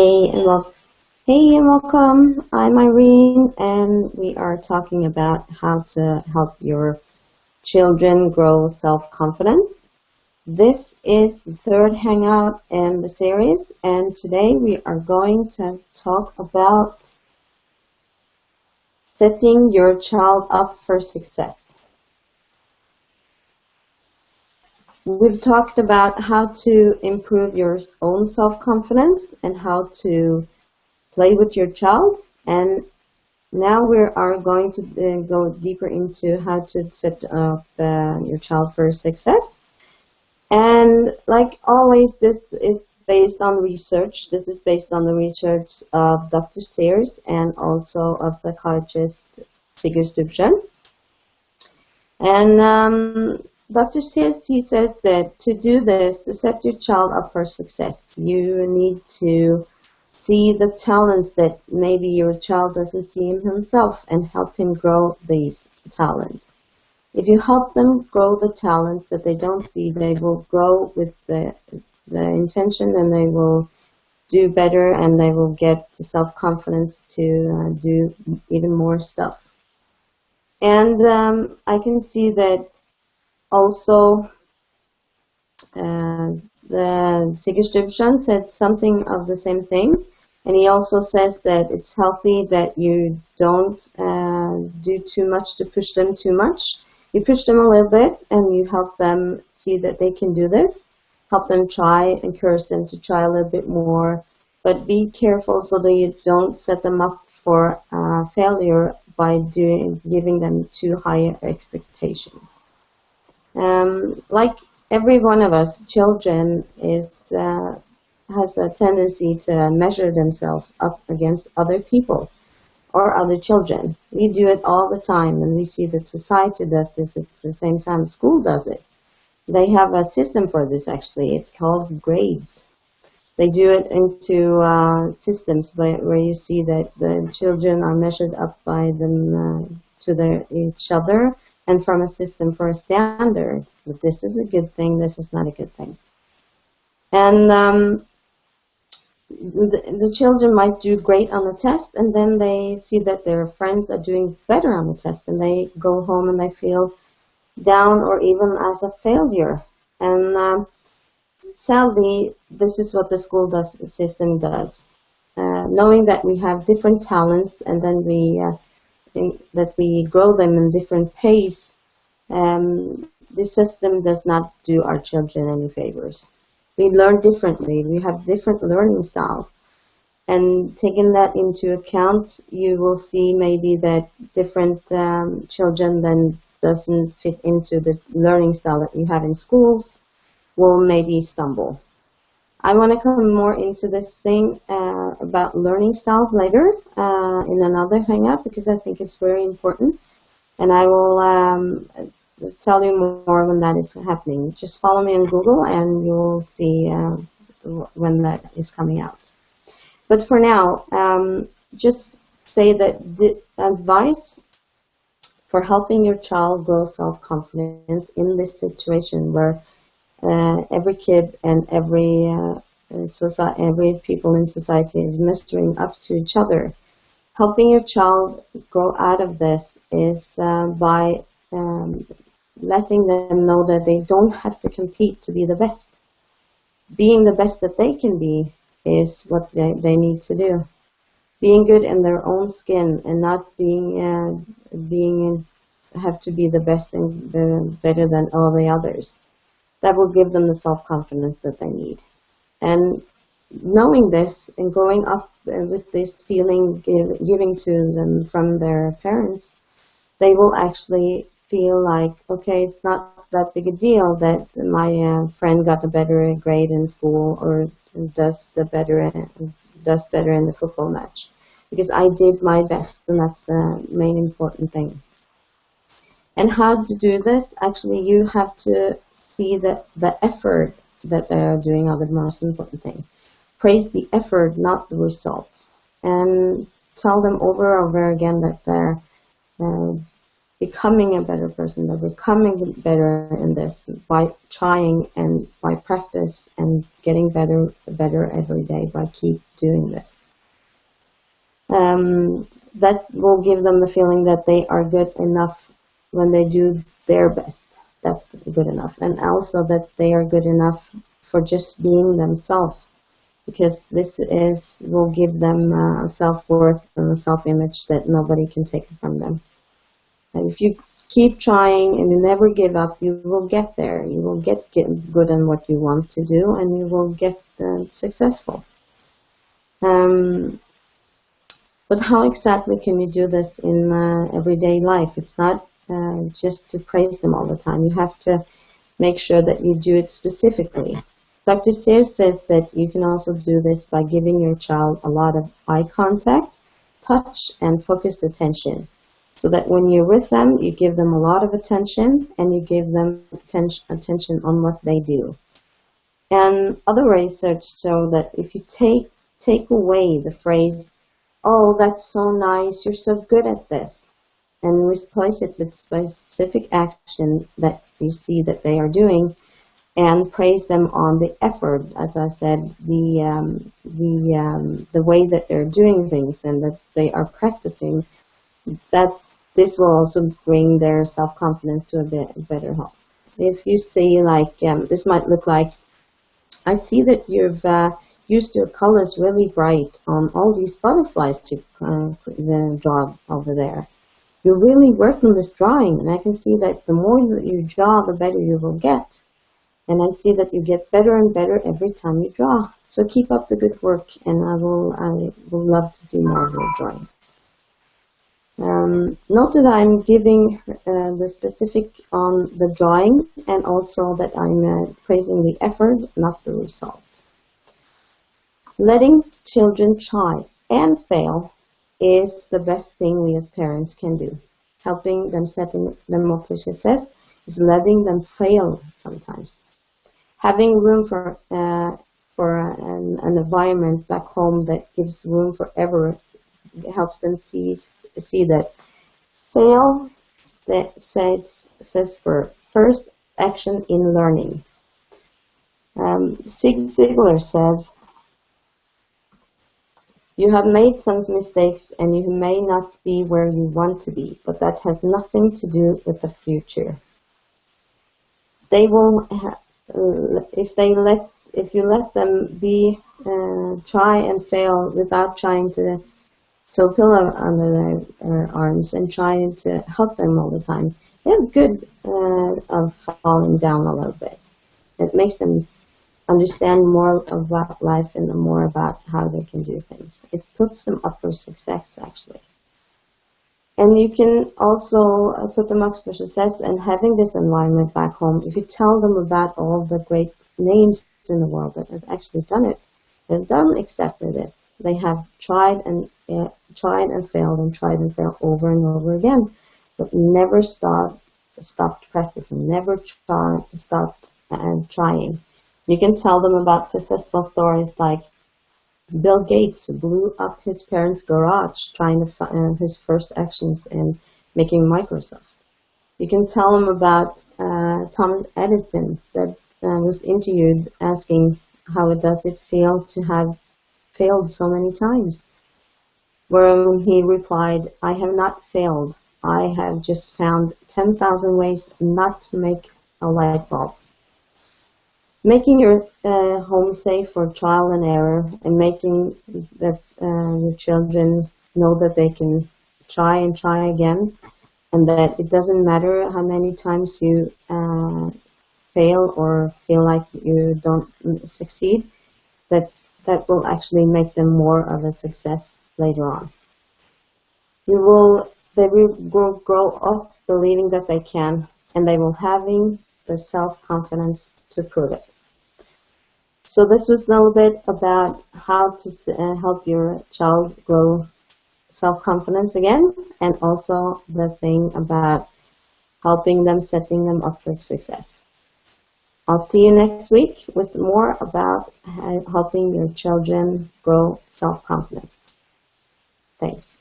Hey and wel Hey and welcome. I'm Irene, and we are talking about how to help your children grow self-confidence. This is the third hangout in the series, and today we are going to talk about setting your child up for success. We've talked about how to improve your own self-confidence and how to play with your child, and now we are going to go deeper into how to set up your child for success. And like always, this is based on research. This is based on the research of Dr. Sears and also of psychiatrist Sigurd Stubsson. And Dr. Sears, he says that to do this, to set your child up for success, you need to see the talents that maybe your child doesn't see in himself and help him grow these talents. If you help them grow the talents that they don't see, they will grow with the intention, and they will do better, and they will get the self-confidence to do even more stuff. And I can see that also the Sigurd Stubsson said something of the same thing, and he also says that it's healthy that you don't do too much to push them too much. You push them a little bit, and you help them see that they can do this. Help them try, encourage them to try a little bit more, but be careful so that you don't set them up for failure by giving them too high expectations. Like every one of us, children has a tendency to measure themselves up against other people or other children. We do it all the time, and we see that society does this at the same time school does it. They have a system for this, actually. It's called grades. They do it into systems where you see that the children are measured up by them to each other, and from a system for a standard. But this is a good thing, this is not a good thing. And the children might do great on the test, and then they see that their friends are doing better on the test, and they go home and they feel down or even as a failure. And sadly, this is what the school system does. Knowing that we have different talents, and then that we grow them in different pace, this system does not do our children any favors. We learn differently. We have different learning styles. And taking that into account, you will see maybe that different children then doesn't fit into the learning style that you have in schools will maybe stumble. I want to come more into this thing about learning styles later in another hangout, because I think it's very important. And I will tell you more when that is happening. Just follow me on Google, and you will see when that is coming out. But for now, just say that the advice for helping your child grow self-confidence in this situation where every kid and every people in society is measuring up to each other. Helping your child grow out of this is by letting them know that they don't have to compete to be the best. Being the best that they can be is what they need to do. Being good in their own skin, and not have to be the best and better than all the others. That will give them the self-confidence that they need. And knowing this and growing up with this feeling giving to them from their parents, they will actually feel like, okay, it's not that big a deal that my friend got a better grade in school, or does better in the football match, because I did my best, and that's the main important thing. And how to do this? Actually, you have to see the effort that they are doing are the most important thing. Praise the effort, not the results. And tell them over and over again that becoming a better person. They're becoming better in this by trying and by practice and getting better every day by keep doing this. That will give them the feeling that they are good enough when they do their best. That's good enough. And also that they are good enough for just being themselves, because this will give them a self-worth and a self-image that nobody can take from them. And if you keep trying and you never give up, you will get there. You will get good in what you want to do, and you will get successful. But how exactly can you do this in everyday life? It's not just to praise them all the time. You have to make sure that you do it specifically. Dr. Sears says that you can also do this by giving your child a lot of eye contact, touch, and focused attention. So that when you're with them, you give them a lot of attention, and you give them attention on what they do. And other research show that if you take away the phrase, "Oh, that's so nice, you're so good at this," and replace it with specific action that you see that they are doing, and praise them on the effort, as I said, the way that they're doing things and that they are practicing, that this will also bring their self-confidence to a better health. If you see, like, this might look like, I see that you've used your colors really bright on all these butterflies to draw over there. You really worked on this drawing, and I can see that the more that you draw, the better you will get. And I see that you get better and better every time you draw. So keep up the good work, and I will love to see more of your drawings. Note that I'm giving the specific on the drawing, and also that I'm praising the effort, not the result. Letting children try and fail is the best thing we as parents can do. Helping them, setting them up for success, is letting them fail sometimes. Having room for an environment back home that gives room for error helps them see that fail says for first action in learning. Zig Ziglar says, "You have made some mistakes and you may not be where you want to be, but that has nothing to do with the future. They will, if you let them be, try and fail without trying to a pillow under their arms and trying to help them all the time, they're good of falling down a little bit. It makes them understand more about life and more about how they can do things. It puts them up for success, actually. And you can also put them up for success and having this environment back home. If you tell them about all the great names in the world that have actually done it, they've done exactly this. They have tried and failed over and over again, but never stopped practicing, never stopped trying. You can tell them about successful stories like Bill Gates, who blew up his parents' garage trying to find his first actions in making Microsoft. You can tell them about Thomas Edison, that was interviewed asking how does it feel to have failed so many times, where he replied, "I have not failed. I have just found 10,000 ways not to make a light bulb." Making your home safe for trial and error, and making your children know that they can try and try again, and that it doesn't matter how many times you fail or feel like you don't succeed, that will actually make them more of a success later on. They will grow up believing that they can, and they will having the self-confidence to prove it. So this was a little bit about how to help your child grow self-confidence again, and also the thing about helping them, setting them up for success. I'll see you next week with more about helping your children grow self-confidence. Thanks.